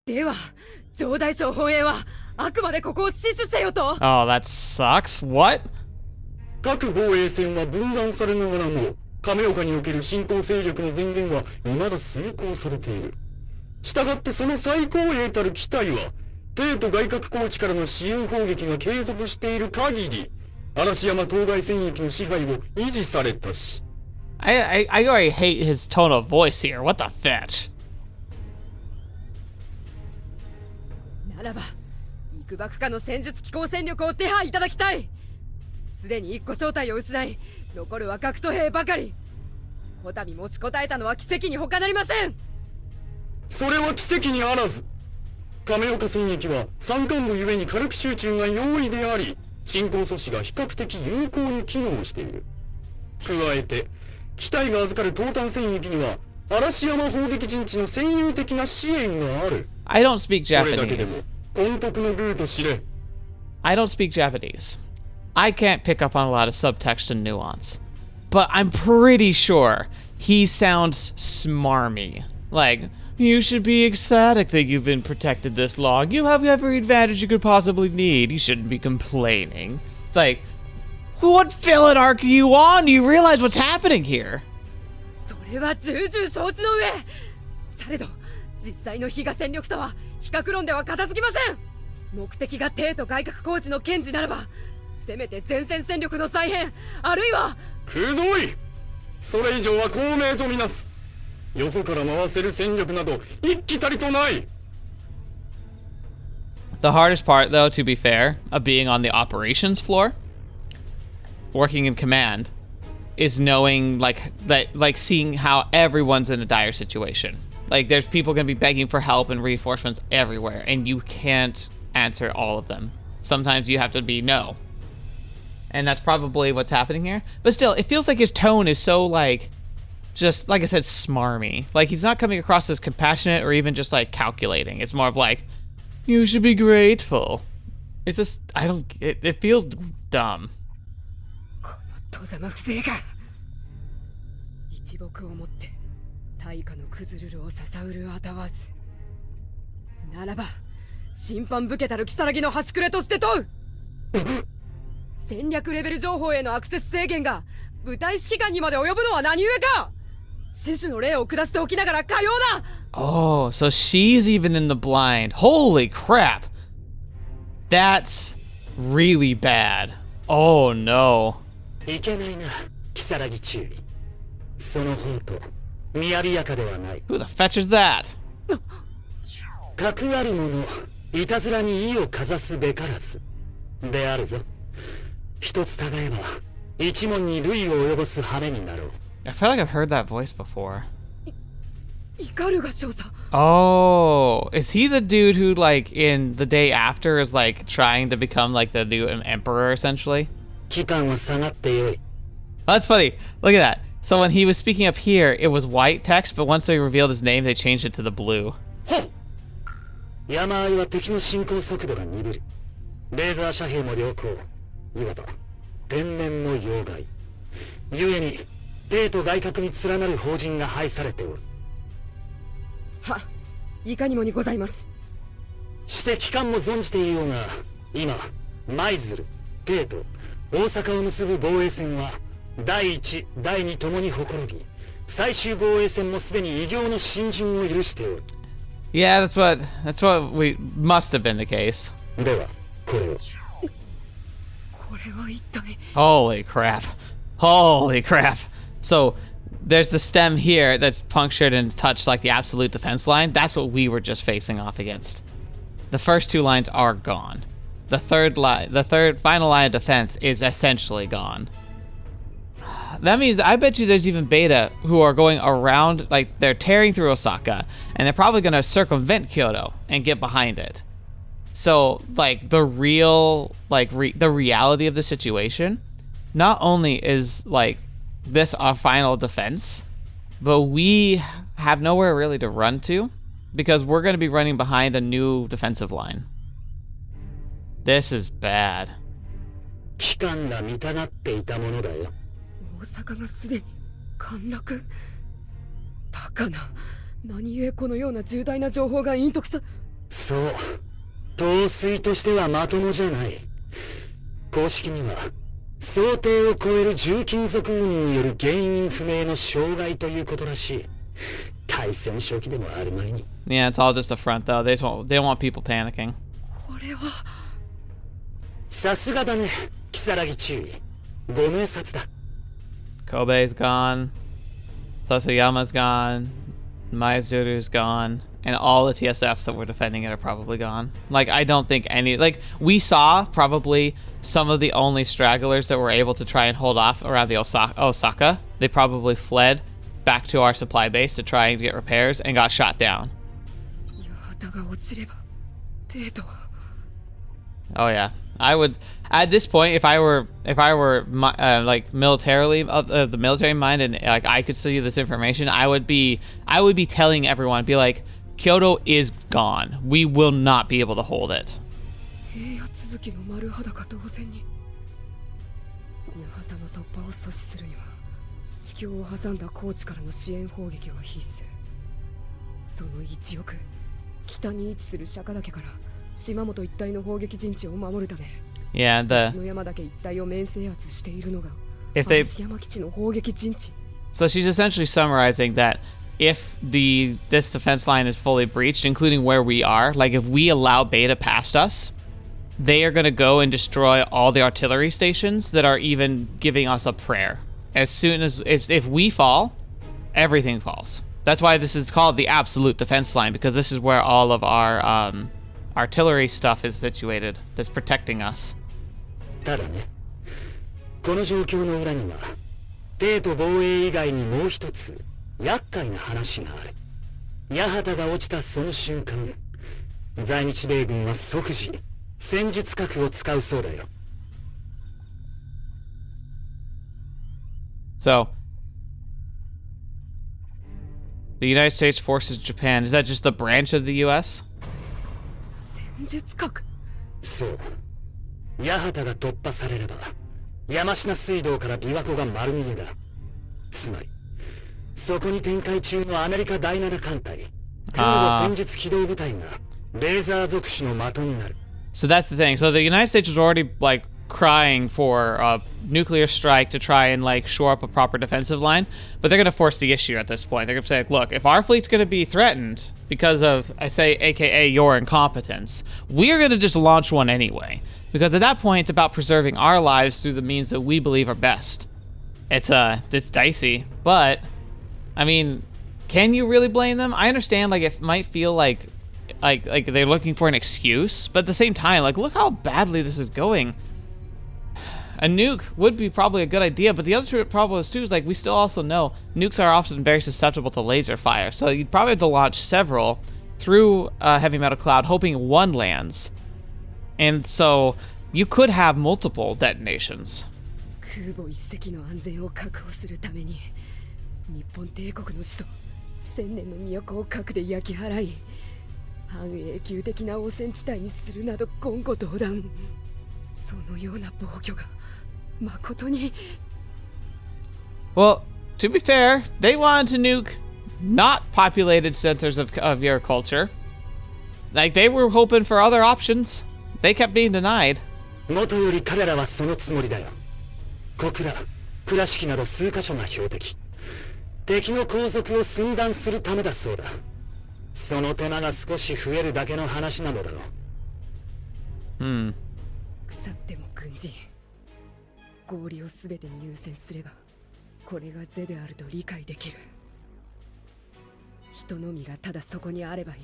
[SPEAKER 2] では、城大将本営はあくまでここを死守せよと。
[SPEAKER 1] Oh, that sucks. What?
[SPEAKER 4] 各防衛線は分断されながらも、亀岡における侵攻勢力の前言は未だ遂行されている。したがってその最高鋭たる機体は、帝都外郭高地からの支援砲撃が継続している限り、嵐山当該戦域の支配を維持されたし。
[SPEAKER 1] I already hate his tone of voice here. What the fetch?
[SPEAKER 2] ならば、幾ばくかの戦術機構戦力を手配いただきたい。すでに一個正体を失い、残るは学徒兵ばかり。こたび持ちこたえたのは奇跡に他なりません。
[SPEAKER 4] それは奇跡にあらず。亀岡戦役は山間部ゆえに火力集中が容易であり、進行阻止が比較的有効に機能している。加えて、機体が預かる東端戦役には嵐山砲撃陣地の専有的な支援がある。
[SPEAKER 1] I don't speak
[SPEAKER 4] これだけでも
[SPEAKER 1] Japanese.
[SPEAKER 4] 混沌のルート知れ。
[SPEAKER 1] I don't speak Japanese. I can't pick up on a lot of subtext and nuance. But I'm pretty sure he sounds smarmy. Like, you should be ecstatic that you've been protected this long. You have every advantage you could possibly need. You shouldn't be complaining. It's like, what villain arc are you on? Do you realize what's happening here?
[SPEAKER 2] それは重々承知の上。されど、実際の比嘉戦力差は比較論では片付きません。目的が帝都外郭高地の堅持ならば、せめて前線戦力の再編、あるいは
[SPEAKER 4] くどい。それ以上は公明とみなす。よそから回せる戦力など一気たりとない。
[SPEAKER 1] The hardest part, though, to be fair, of being on the operations floor, working in command, is knowing, seeing how everyone's in a dire situation. Like, there's people gonna be begging for help and reinforcements everywhere, and you can't answer all of them. Sometimes you have to be no. And that's probably what's happening here. But still, it feels like his tone is so, just, like I said, smarmy. Like, he's not coming across as compassionate or even just, calculating. It's more of you should be grateful. It's just, it feels dumb.
[SPEAKER 2] この外様不正が一木をもって大化のクズルルをささうるあたわず。ならば審判ぶけたる如月の端くれとして問う。戦略レベル情報へのアクセス制限が部隊指揮官にまで及ぶのは何故か。死守の令を下しておきながらかような。
[SPEAKER 1] Oh, so she's even in the blind. Holy crap. That's really bad. Oh no.
[SPEAKER 4] いけないな、如月注意。その方と雅やかではない。
[SPEAKER 1] Who the fetch is that?
[SPEAKER 4] 格ある者、いたずらに意をかざすべからずであるぞ。一つ違えば一門に類を及ぼす羽目になろう。
[SPEAKER 1] I feel like I've heard that voice before.
[SPEAKER 2] イカルガ少佐。
[SPEAKER 1] Oh, is he the dude who, like, in the day after is, like, trying to become, like, the new emperor, essentially?
[SPEAKER 4] 期間は下がってよい。
[SPEAKER 1] That's funny. Look at that. So when he was speaking up here, it was white text, but once they revealed his name, they changed it to the blue.
[SPEAKER 4] ほっ。山あいは敵の進行速度が鈍る。レーザー遮蔽も良好。いわば天然の要害。故に帝都外郭に連なる法人が配されておる。
[SPEAKER 2] は、いかにもにございます。
[SPEAKER 4] して機関も存じていようが、今舞鶴、帝都、大阪を結ぶ防衛線は第一、第二ともにほころび、最終防衛線もすでに異形の進軍を許しておる。
[SPEAKER 1] Yeah, that's what we must have been the case.
[SPEAKER 4] ではこれを。
[SPEAKER 2] これは一体。
[SPEAKER 1] Holy crap. Holy crap. So there's the stem here that's punctured and touched like the absolute defense line. That's what we were just facing off against. The first two lines are gone. The third final line of defense is essentially gone. That means I bet you there's even beta who are going around, like they're tearing through Osaka, and they're probably going to circumvent Kyoto and get behind it. So, like, the real, like, the reality of the situation, not only is, like, this our final defense, but we have nowhere really to run to, because we're going to be running behind a new defensive line. This is bad.
[SPEAKER 4] 機関が見たがっていたものだよ。
[SPEAKER 2] 大阪がすでに陥落。バカな。何故このような重大な情報が隠匿さ。
[SPEAKER 4] そう。統帥としてはまともじゃない。公式には想定を超える重金属運による原因不明の障害ということらしい。対戦初期でもある前に。
[SPEAKER 1] Yeah, it's all just a front though. They don't want people panicking.
[SPEAKER 2] これは。
[SPEAKER 4] さすがだね、如月注意。ご明察だ。
[SPEAKER 1] Kobe's gone. Sasayama's gone. Maizuru's gone. And all the TSFs that were defending it are probably gone. Like, I don't think any... Like, we saw probably some of the only stragglers that were able to try and hold off around the Osaka. They probably fled back to our supply base to try and get repairs and got shot down. Oh yeah, I would at this point if I were like militarily of the military mind and like I could see this information, I would be telling everyone, be like, Kyoto is gone. We will not be able to hold it. Yeah, so she's essentially summarizing that if this defense line is fully breached, including where we are, like if we allow Beta past us, they are going to go and destroy all the artillery stations that are even giving us a prayer. As soon as if we fall, everything falls. That's why this is called the absolute defense line, because this is where all of our artillery stuff is situated that's protecting us.
[SPEAKER 4] ただね、この状況の裏には帝都防衛以外にもう一つ厄介な話がある。八幡が落ちたその瞬間、在日米軍は即時戦術核を使うそうだよ。
[SPEAKER 1] So, the United States forces Japan, is that just a branch of the US?
[SPEAKER 2] 戦術核。
[SPEAKER 4] そう。八幡が突破されれば、山科水道から琵琶湖が丸見えだ。つまり、そこに展開中のアメリカ第7艦隊、空母戦術機動部隊がレーザー属種の的になる。
[SPEAKER 1] So that's the thing. So the United States was already like crying for a nuclear strike to try and like shore up a proper defensive line, but they're going to force the issue at this point. They're going to say, look, if our fleet's going to be threatened because of, I say, aka your incompetence, we're going to just launch one anyway, because at that point it's about preserving our lives through the means that we believe are best. It's dicey, but I mean, can you really blame them? I understand, like, it might feel like they're looking for an excuse, but at the same time, like, look how badly this is going. A nuke would be probably a good idea, but the other problem is too is like we still also know nukes are often very susceptible to laser fire, so you'd probably have to launch several through a heavy metal cloud, hoping one lands, and so you could have multiple detonations.
[SPEAKER 2] 空母一隻の安全を確保するために日本帝国の首都千年の都を核で焼き払い半永久的な汚染地帯にするなど言語道断。そのような防御が誠に。
[SPEAKER 1] Well, to be fair, they wanted to nuke not populated centers of your culture. Like, they were hoping for other options. They kept being denied.
[SPEAKER 4] 元より彼らはそのつもりだよ。小倉、倉敷など数カ所が標的。敵の後続を寸断するためだそうだ。その手間が少し増えるだけの話なのだろう。
[SPEAKER 2] 腐っても軍人。合理を全てに優先すれば、これが是であると理解できる。人のみがただそこにあればいい。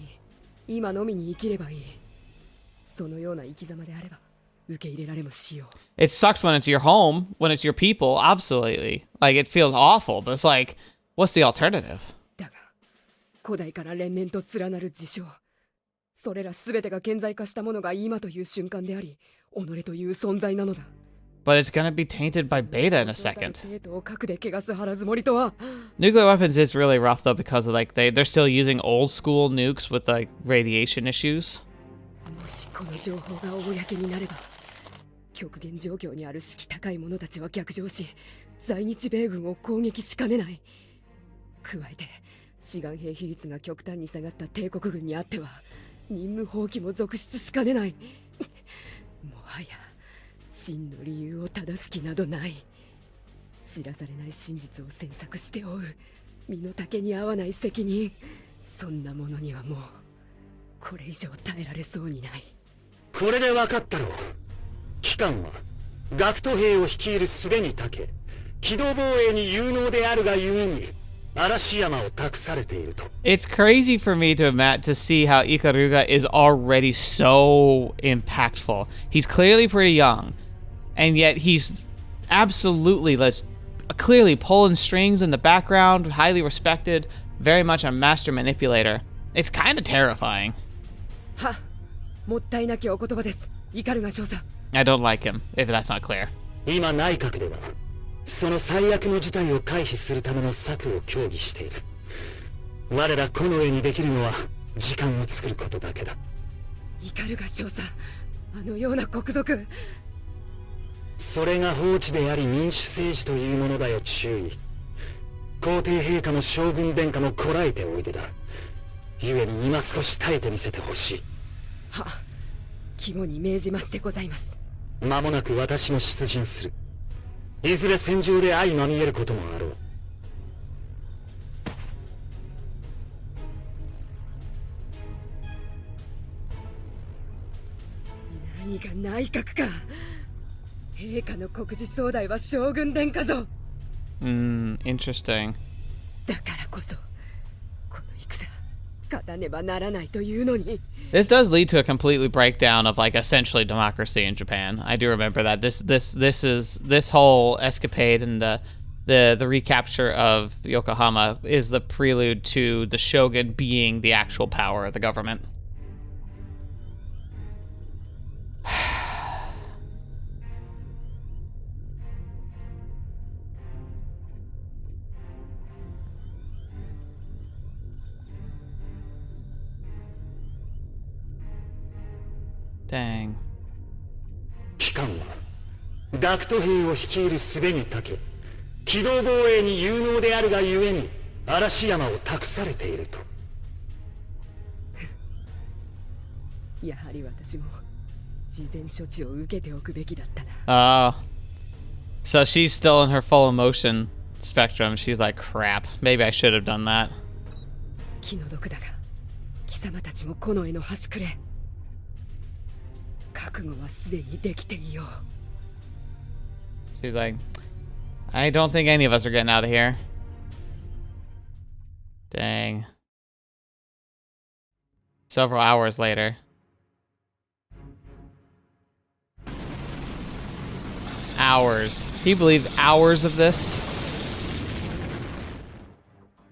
[SPEAKER 2] 今のみに生きればいい。そのような生き様であれば。
[SPEAKER 1] It sucks when it's your home, when it's your people, absolutely. Like, it feels awful, but it's like, what's the alternative?
[SPEAKER 2] だが、古代から連綿と連なる事象。それら全てが顕在化したものが今という瞬間であり、己という存在なのだ。
[SPEAKER 1] But it's gonna be tainted by beta in a second.
[SPEAKER 2] 核で汚す腹積もりとは。
[SPEAKER 1] Nuclear weapons is really rough though, because of, like they're still using old school nukes with like radiation issues.
[SPEAKER 2] もしこの情報が公になれば。極限状況にある士気高い者たちは逆上し、在日米軍を攻撃しかねない。加えて、志願兵比率が極端に下がった帝国軍にあっては、任務放棄も続出しかねない。もはや、真の理由を正す気などない。知らされない真実を詮索して追う、身の丈に合わない責任。そんなものにはもう、これ以上耐えられそうにない。
[SPEAKER 4] これで分かったろう。機関は学徒兵を率いる術に長け、機動防衛に有能であるがゆえに嵐山を託されていると。
[SPEAKER 1] It's crazy for me to see how Ikaruga is already so impactful. He's clearly pretty young, and yet he's absolutely clearly pulling strings in the background, highly respected, very much a master manipulator. It's kind of terrifying.
[SPEAKER 2] は、もったいなきお言葉です。イカルガ少佐。
[SPEAKER 1] I don't like him, if that's not clear.
[SPEAKER 4] 今内閣ではその最悪の事態を回避するための策を協議している。我らこの上にできるのは時間を作ることだけだ。
[SPEAKER 2] イカルガ少佐、あのような国賊。
[SPEAKER 4] それが法治であり民主政治というものだよ。注意。皇帝陛下も将軍殿下もこらえておいでだ。故に今少し耐えてみせてほしい。
[SPEAKER 2] は、肝に銘じましてございます。
[SPEAKER 4] 間もなく私も出陣する。いずれ戦場で相まみえることもあろう。
[SPEAKER 2] 何が内閣か。陛下の国事総代は将軍殿下ぞ。
[SPEAKER 1] Interesting.
[SPEAKER 2] だからこそ、この戦、勝たねばならないというのに。
[SPEAKER 1] This does lead to a completely breakdown of like essentially democracy in Japan. I do remember that this whole escapade and the recapture of Yokohama is the prelude to the shogun being the actual power of the government. Dang.
[SPEAKER 4] 機関は学徒兵を率いる術に長け、機動防衛に有能であるがゆえに嵐山を託されていると。
[SPEAKER 2] やはり私も
[SPEAKER 1] Oh. So she's still in her full emotion spectrum. She's like, crap, maybe I should have done that. She's like, I don't think any of us are getting out of here. Dang. Several hours later. Hours. Can you believe hours of this?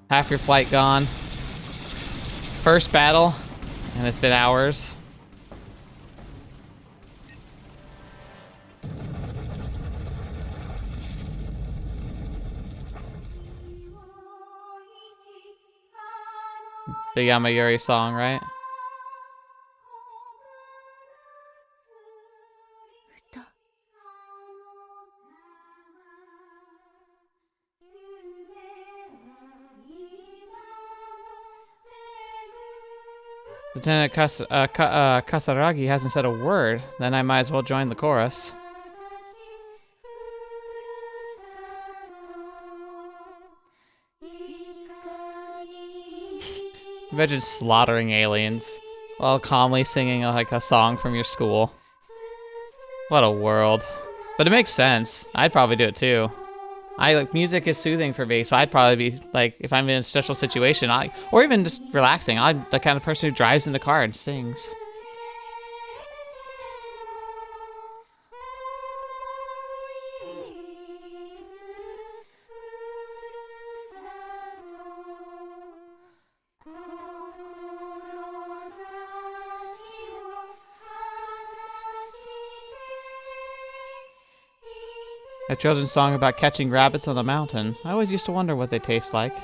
[SPEAKER 1] Half your flight gone. First battle, and it's been hours. The Yamayuri song, right? Lieutenant Kasaragi hasn't said a word, then I might as well join the chorus. Imagine slaughtering aliens while calmly singing like a song from your school. What a world. But it makes sense. I'd probably do it too. Like, music is soothing for me, so I'd probably be like, if I'm in a stressful situation, or even just relaxing, I'm the kind of person who drives in the car and sings. A children's song about catching rabbits on the mountain. I always used to wonder what they taste like.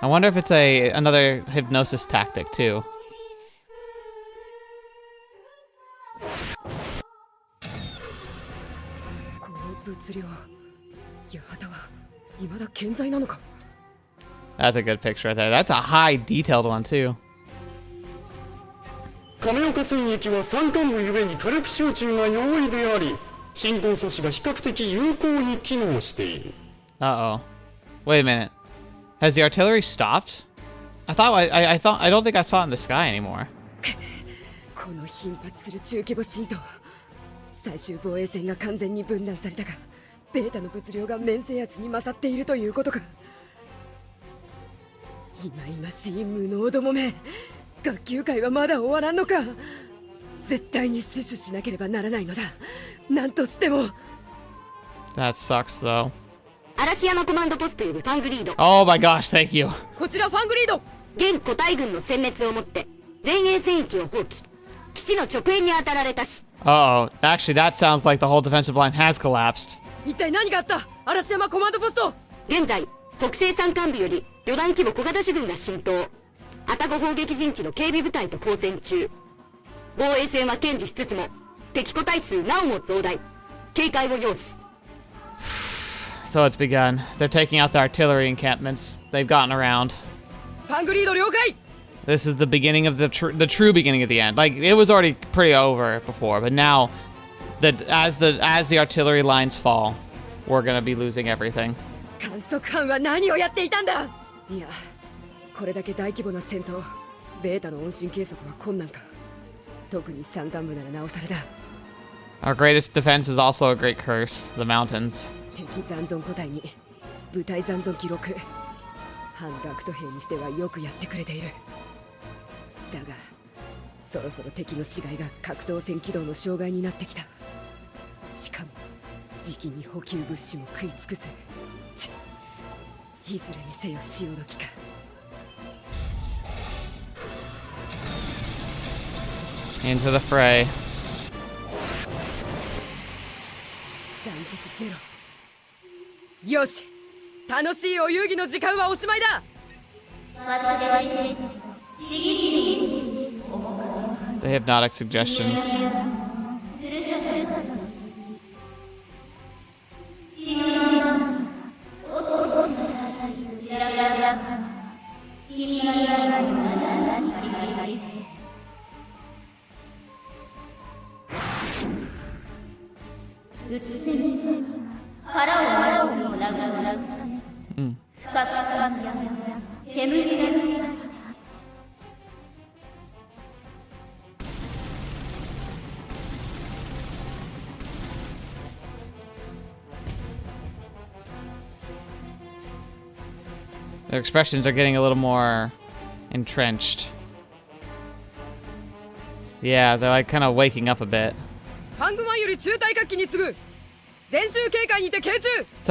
[SPEAKER 1] I wonder if it's another hypnosis tactic too. That's a good picture right there. That's a high detailed one too.
[SPEAKER 4] 亀岡戦役は山間部ゆえに火力集中が容易であり、進行阻止が比較的有効に機能している。
[SPEAKER 1] Uh-oh. Wait a minute. Has the artillery stopped? I don't think I saw it in the sky anymore.
[SPEAKER 2] この頻発する中規模侵攻。最終防衛線が完全に分断されたが、ベータの物量が面制圧に勝っているということか。忌々しい無能どもめ。 学級会はまだ終わらんのか。絶対に死守しなければならないのだ。何としても。
[SPEAKER 1] That sucks though.
[SPEAKER 2] 嵐山コマンドポストよりファングリード。
[SPEAKER 1] Oh my gosh, thank you.
[SPEAKER 2] こちらファングリード。現古代軍の殲滅をもって前衛戦域を放棄。基地の直縁に当たられたし。
[SPEAKER 1] Uh-oh. Actually, that sounds like the whole defensive line has collapsed.
[SPEAKER 2] 一体何があった？嵐山コマンドポスト。現在、北西山間部より旅団規模小型主軍が浸透。 愛宕砲撃陣地の警備部隊と交戦中。防衛線は堅持しつつも敵個体数なおも増大。警戒を要す。
[SPEAKER 1] So it's begun. They're taking out the artillery encampments. They've gotten around.
[SPEAKER 2] ファングリード了解。
[SPEAKER 1] This is the beginning of the true beginning of the end. Like, it was already pretty over before, but now as the artillery lines fall, we're gonna be losing everything.
[SPEAKER 2] 観測班は何をやっていたんだ。いや。 これだけ大規模な戦闘、ベータの音信計測は困難か。特に山間部ならなおさらだ。
[SPEAKER 1] Our greatest defense is also a great curse, the mountains.
[SPEAKER 2] 敵残存個体に部隊残存記録。反学徒兵にしてはよくやってくれている。だが、そろそろ敵の死骸が格闘戦起動の障害になってきた。しかも、時期に補給物資も食い尽くす。いずれにせよ潮時か。
[SPEAKER 1] Into the fray.
[SPEAKER 2] よし、楽しいお遊戯の時間はおしまいだ。
[SPEAKER 1] The hypnotic suggestions. Their expressions are getting a little more entrenched. Yeah, they're like kind of waking up a bit. So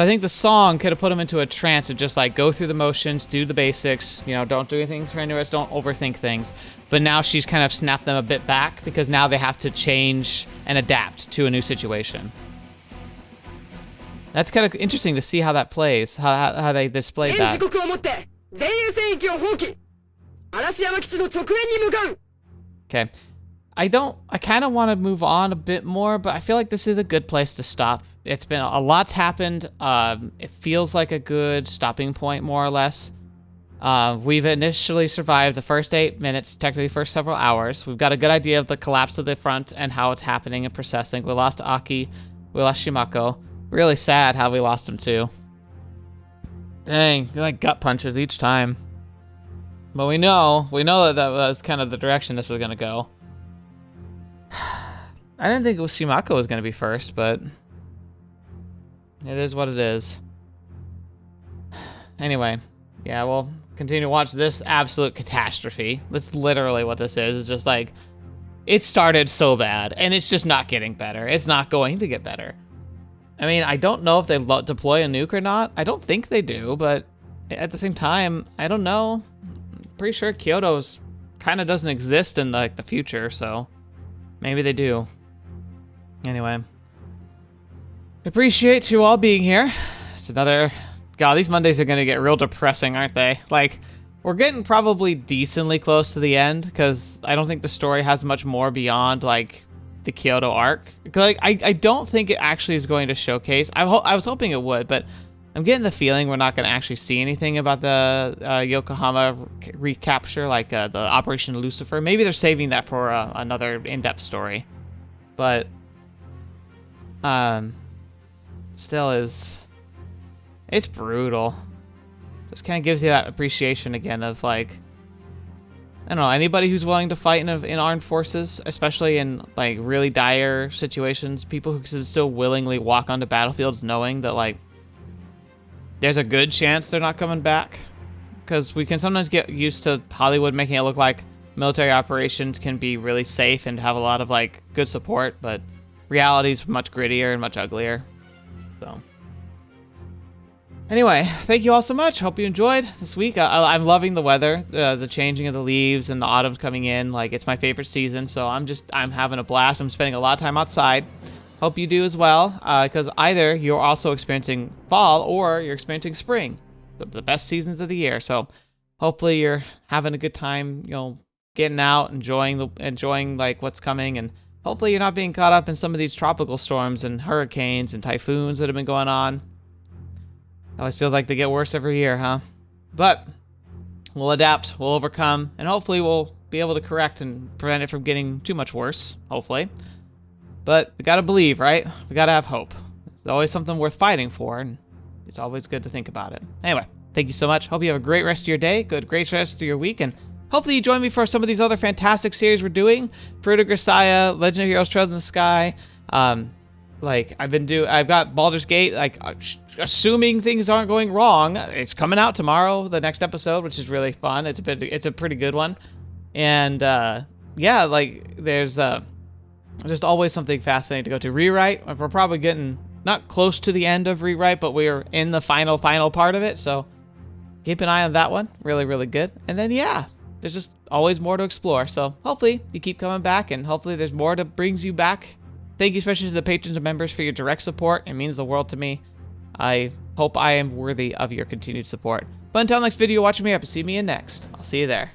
[SPEAKER 1] I think the song could have put them into a trance of just like go through the motions, do the basics, you know, don't do anything strenuous, don't overthink things. But now she's kind of snapped them a bit back because now they have to change and adapt to a new situation. That's kind of interesting to see how that plays, how they display that. Okay. I kind of want to move on a bit more, but I feel like this is a good place to stop. It's been a lot's happened. It feels like a good stopping point, more or less. We've initially survived the first 8 minutes, technically first several hours. We've got a good idea of the collapse of the front and how it's happening and processing. We lost Aki, we lost Shimako. Really sad how we lost him too. Dang, they're like gut punches each time. But we know that was kind of the direction this was gonna go. I didn't think Shimako was gonna be first, but it is what it is. Anyway, yeah, we'll continue to watch this absolute catastrophe. That's literally what this is. It's just like, it started so bad, and it's just not getting better. It's not going to get better. I mean, I don't know if they deploy a nuke or not. I don't think they do, but at the same time, I don't know. I'm pretty sure Kyoto's kind of doesn't exist in like the future, so maybe they do. Anyway, appreciate you all being here. It's another... God, these Mondays are gonna get real depressing, aren't they? Like, we're getting probably decently close to the end, because I don't think the story has much more beyond, like, the Kyoto arc. Like, I don't think it actually is going to showcase. I was hoping it would, but I'm getting the feeling we're not going to actually see anything about the Yokohama recapture, like the Operation Lucifer. Maybe they're saving that for another in-depth story. But, still is... It's brutal. Just kind of gives you that appreciation again of, like... I don't know, anybody who's willing to fight in armed forces, especially in, like, really dire situations, people who can still willingly walk onto battlefields knowing that, like, there's a good chance they're not coming back. Because we can sometimes get used to Hollywood making it look like military operations can be really safe and have a lot of, like, good support, but reality's much grittier and much uglier. So... Anyway, thank you all so much. Hope you enjoyed this week. I'm loving the weather, the changing of the leaves and the autumn's coming in. Like, it's my favorite season, so I'm having a blast. I'm spending a lot of time outside. Hope you do as well, because either you're also experiencing fall or you're experiencing spring, the best seasons of the year. So hopefully you're having a good time, you know, getting out, enjoying like what's coming, and hopefully you're not being caught up in some of these tropical storms and hurricanes and typhoons that have been going on. Always feels like they get worse every year, huh? But we'll adapt, we'll overcome, and hopefully we'll be able to correct and prevent it from getting too much worse, hopefully. But we gotta believe, right? We gotta have hope. It's always something worth fighting for, and it's always good to think about it. Anyway, thank you so much. Hope you have a great rest of your day, great rest of your week, and hopefully you join me for some of these other fantastic series we're doing. Fruta Grisaya, Legend of Heroes Trails in the Sky, like, I've got Baldur's Gate, like, assuming things aren't going wrong, it's coming out tomorrow, the next episode, which is really fun. It's a pretty good one. And, yeah, like, there's just always something fascinating to go to. Rewrite, we're probably getting not close to the end of Rewrite, but we're in the final part of it, so keep an eye on that one. Really, really good. And then, yeah, there's just always more to explore, so hopefully you keep coming back, and hopefully there's more that brings you back. Thank you especially to the patrons and members for your direct support. It means the world to me. I hope I am worthy of your continued support. But until next video, watch me up and see me in next. I'll see you there.